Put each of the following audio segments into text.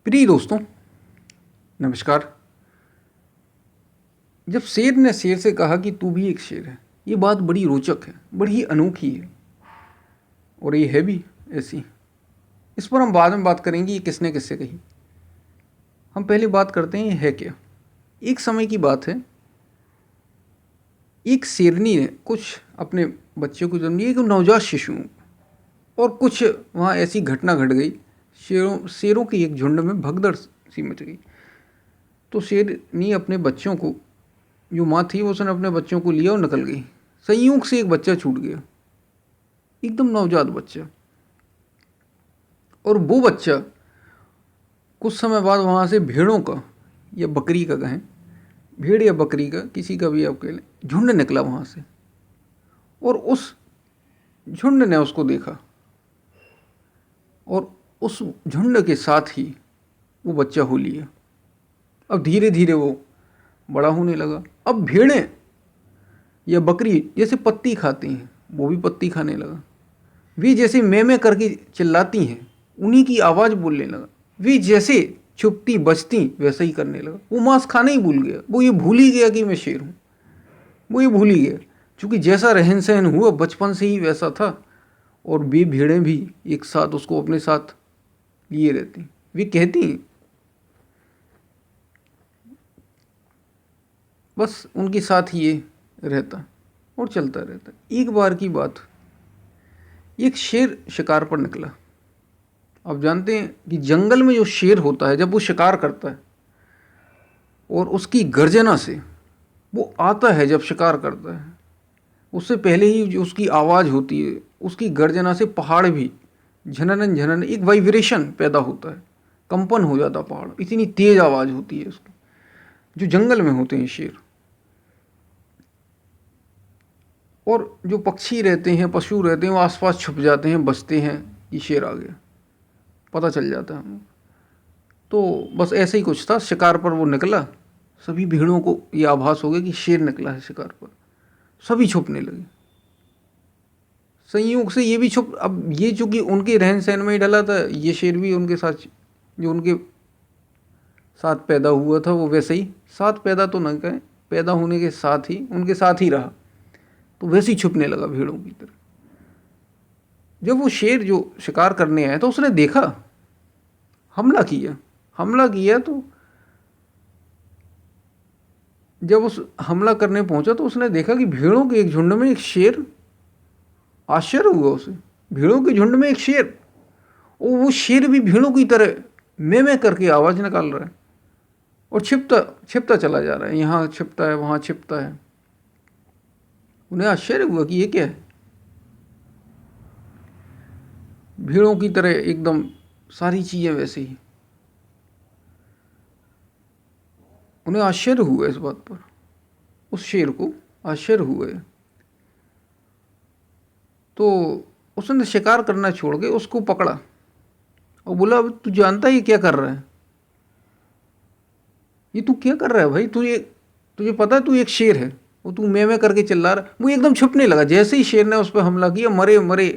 प्रिय दोस्तों, नमस्कार। जब शेर ने शेर से कहा कि तू भी एक शेर है, ये बात बड़ी रोचक है, बड़ी अनोखी है और ये है भी ऐसी। इस पर हम बाद में बात करेंगे ये किसने किससे कही। हम पहले बात करते हैं ये है क्या। एक समय की बात है, एक शेरनी ने कुछ अपने बच्चों को जन्म दिया, एक नवजात शिशु, और कुछ वहाँ ऐसी घटना घट गई। शेरों के एक झुंड में भगदड़ सी मच गई। तो शेरनी अपने बच्चों को, जो माँ थी वो, उसने अपने बच्चों को लिया और निकल गई। संयोग से एक बच्चा छूट गया, एकदम नवजात बच्चा। और वो बच्चा कुछ समय बाद वहाँ से भेड़ों का या बकरी का कहें, भेड़ या बकरी का, किसी का भी आप कह लें, झुंड निकला वहाँ से। और उस झुंड ने उसको देखा और उस झुंड के साथ ही वो बच्चा हो लिया। अब धीरे धीरे वो बड़ा होने लगा। अब भेड़ें या बकरी जैसे पत्ती खाती हैं, वो भी पत्ती खाने लगा। वे जैसे मैं करके चिल्लाती हैं, उन्हीं की आवाज़ बोलने लगा। वे जैसे छुपती बचती वैसा ही करने लगा। वो मांस खाना ही भूल गया। वो ये भूल ही गया कि मैं शेर हूँ। वो ये भूल ही गया, क्योंकि जैसा रहन सहन हुआ बचपन से ही वैसा था। और वे भेड़ें भी एक साथ उसको अपने साथ लिए रहती। वे कहती हैं, बस उनके साथ ही ये रहता और चलता रहता। एक बार की बात, एक शेर शिकार पर निकला। आप जानते हैं कि जंगल में जो शेर होता है, जब वो शिकार करता है और उसकी गर्जना से वो आता है, जब शिकार करता है, उससे पहले ही जो उसकी आवाज़ होती है, उसकी गर्जना से पहाड़ भी झनन झनन एक वाइब्रेशन पैदा होता है, कंपन हो जाता पहाड़। इतनी तेज आवाज़ होती है उसकी। जो जंगल में होते हैं शेर, और जो पक्षी रहते हैं, पशु रहते हैं, वो आसपास छुप जाते हैं, बचते हैं कि शेर आ गया, पता चल जाता है हमें। तो बस ऐसे ही कुछ था। शिकार पर वो निकला, सभी भेड़ों को ये आभास हो गया कि शेर निकला है शिकार पर। सभी छुपने लगे। संयोग से ये भी छुप, अब ये चूंकि उनके रहन सहन में ही डला था, ये शेर भी उनके साथ, जो उनके साथ पैदा हुआ था, वो वैसे ही साथ पैदा तो न कहें, पैदा होने के साथ ही उनके साथ ही रहा। तो वैसे ही छुपने लगा भेड़ों की तरह। जब वो शेर जो शिकार करने आया तो उसने देखा, हमला किया। हमला किया तो जब उस हमला करने पहुंचा तो उसने देखा कि भेड़ों के एक झुंड में एक शेर। आश्चर्य हुआ उसे, भेड़ों के झुंड में एक शेर। और वो शेर भी भेड़ों की तरह मैं करके आवाज़ निकाल रहा है और छिपता छिपता चला जा रहा है। यहाँ छिपता है, वहाँ छिपता है। उन्हें आश्चर्य हुआ कि ये क्या है। भेड़ों की तरह एकदम सारी चीज़ें वैसे ही। उन्हें आश्चर्य हुआ इस बात पर, उस शेर को आश्चर्य हुआ है। तो उसने शिकार करना छोड़ के उसको पकड़ा और बोला, अब तू जानता है ये क्या कर रहा है? ये तू क्या कर रहा है भाई? तुझे तुझे पता है तू एक शेर है? वो तू मैं करके चिल्ला रहा। वो एकदम छुपने लगा। जैसे ही शेर ने उस पर हमला किया, मरे मरे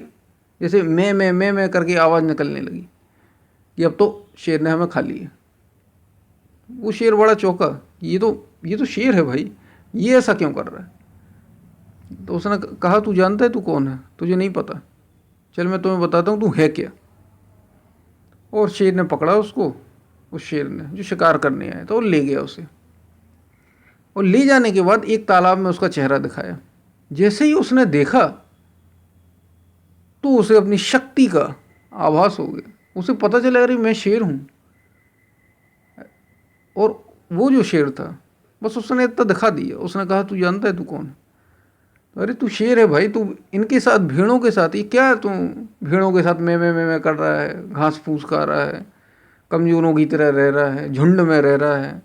जैसे मैं करके आवाज़ निकलने लगी कि अब तो शेर ने हमें खा लिया। वो शेर बड़ा चौंका, ये तो शेर है भाई, ये ऐसा क्यों कर रहा है? तो उसने कहा, तू जानता है तू कौन है? तुझे नहीं पता? चल मैं तुम्हें बताता हूँ तू है क्या। और शेर ने पकड़ा उसको, उस शेर ने जो शिकार करने आया था, और ले गया उसे। और ले जाने के बाद एक तालाब में उसका चेहरा दिखाया। जैसे ही उसने देखा तो उसे अपनी शक्ति का आभास हो गया। उसे पता चला, अरे मैं शेर हूँ। और वो जो शेर था, बस उसने इतना दिखा दिया। उसने कहा, तू जानता है तू कौन है? तो अरे तू शेर है भाई, तू इनके साथ, भेड़ों के साथ, ये क्या तू भेड़ों के साथ मैं कर रहा है, घास फूस खा रहा है, कमजोरों की तरह रह रहा है, झुंड में रह रहा है।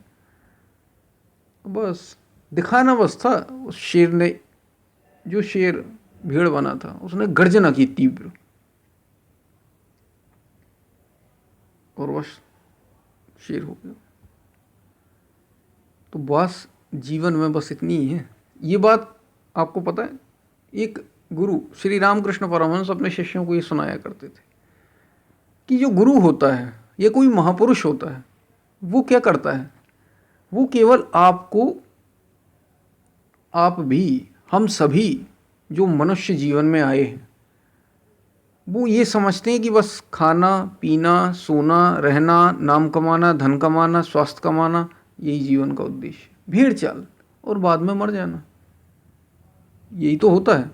बस दिखाना बस था। उस शेर ने, जो शेर भेड़ बना था, उसने गर्जना की तीव्र, और बस शेर हो गया। तो बस जीवन में बस इतनी ही है। ये बात आपको पता है, एक गुरु श्री रामकृष्ण परमहंस अपने शिष्यों को ये सुनाया करते थे कि जो गुरु होता है ये कोई महापुरुष होता है, वो क्या करता है, वो केवल आपको, आप भी, हम सभी जो मनुष्य जीवन में आए हैं, वो ये समझते हैं कि बस खाना पीना सोना रहना, नाम कमाना, धन कमाना, स्वास्थ्य कमाना, यही जीवन का उद्देश्य, भेड़ चाल, और बाद में मर जाना। यही तो होता है।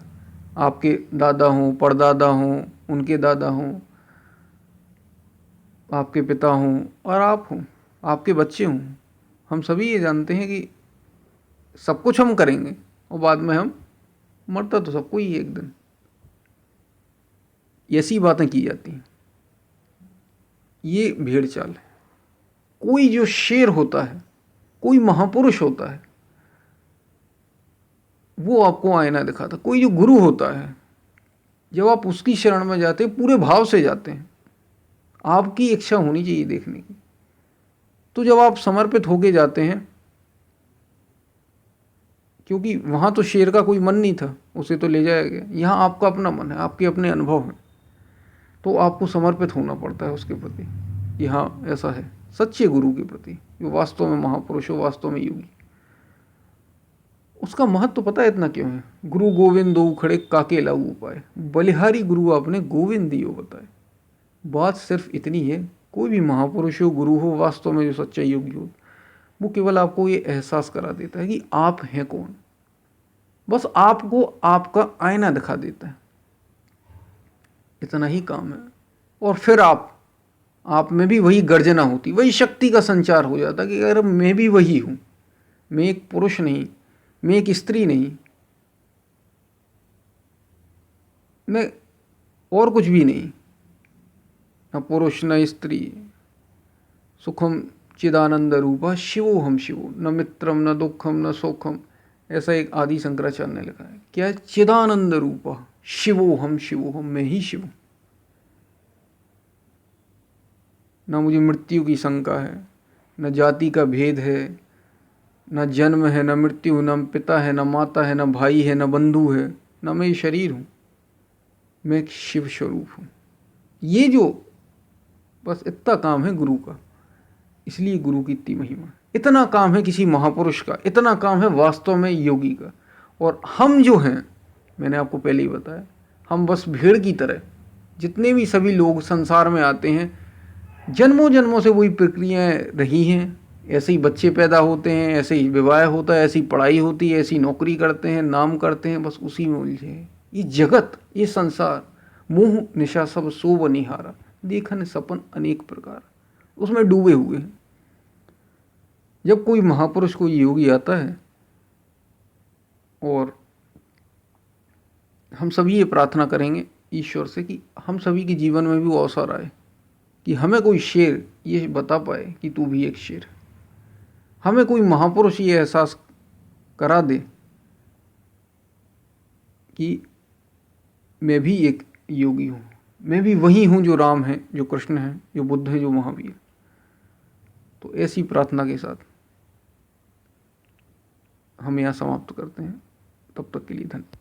आपके दादा हों, परदादा हों, उनके दादा हों, आपके पिता हों और आप हों, आपके बच्चे हों, हम सभी ये जानते हैं कि सब कुछ हम करेंगे और बाद में हम, मरता तो सबको ही है एक दिन। ऐसी बातें की जाती हैं, ये भेड़ चाल है। कोई जो शेर होता है, कोई महापुरुष होता है, वो आपको आईना दिखाता। कोई जो गुरु होता है, जब आप उसकी शरण में जाते हैं, पूरे भाव से जाते हैं, आपकी इच्छा होनी चाहिए देखने की। तो जब आप समर्पित होके जाते हैं, क्योंकि वहाँ तो शेर का कोई मन नहीं था, उसे तो ले जाया गया, यहाँ आपका अपना मन है, आपके अपने अनुभव हैं, तो आपको समर्पित होना पड़ता है उसके प्रति कि हाँ ऐसा है, सच्चे गुरु के प्रति, जो वास्तव में महापुरुष हो, वास्तव में योगी। उसका महत्व तो पता है इतना क्यों है? गुरु गोविंद दो खड़े काके लाऊ पाए, बलिहारी गुरु आपने गोविंद दियो बताए। बात सिर्फ इतनी है, कोई भी महापुरुष हो, गुरु हो, वास्तव में जो सच्चा योगी हो, वो केवल आपको ये एहसास करा देता है कि आप हैं कौन। बस आपको आपका आईना दिखा देता है, इतना ही काम है। और फिर आप में भी वही गर्जना होती, वही शक्ति का संचार हो जाता कि अगर मैं भी वही हूँ, मैं एक पुरुष नहीं, मैं एक स्त्री नहीं, मैं और कुछ भी नहीं, न पुरुष न स्त्री, सुखम चिदानंद रूपा शिवोहम शिवो, न मित्रम न दुखम न सुखम। ऐसा एक आदि शंकराचार्य ने लिखा है। क्या है? चिदानंद रूपा शिवोहम शिवोहम, मैं ही शिव। न मुझे मृत्यु की शंका है, न जाति का भेद है, न जन्म है, न मृत्यु, न पिता है, न माता है, न भाई है, न बंधु है, न मैं शरीर हूँ, मैं एक शिव स्वरूप हूँ। ये जो बस इतना काम है गुरु का, इसलिए गुरु की इतनी महिमा। इतना काम है किसी महापुरुष का, इतना काम है वास्तव में योगी का। और हम जो हैं, मैंने आपको पहले ही बताया, हम बस भेड़ की तरह, जितने भी सभी लोग संसार में आते हैं, जन्मों जन्मों से वही प्रक्रियाएं रही हैं। ऐसे ही बच्चे पैदा होते हैं, ऐसे ही विवाह होता है, ऐसी पढ़ाई होती है, ऐसी नौकरी करते हैं, नाम करते हैं, बस उसी में उलझे हैं। ये जगत, ये संसार, मोह निशा सब सो बनिहारा, देखन सपन अनेक प्रकार, उसमें डूबे हुए हैं। जब कोई महापुरुष, कोई योगी आता है, और हम सभी ये प्रार्थना करेंगे ईश्वर से कि हम सभी के जीवन में भी वो अवसर आए कि हमें कोई शेर ये बता पाए कि तू भी एक शेर है। हमें कोई महापुरुष ये एहसास करा दे कि मैं भी एक योगी हूँ, मैं भी वही हूँ जो राम है, जो कृष्ण है, जो बुद्ध है, जो महावीर। तो ऐसी प्रार्थना के साथ हम यहाँ समाप्त करते हैं। तब तक के लिए धन्यवाद।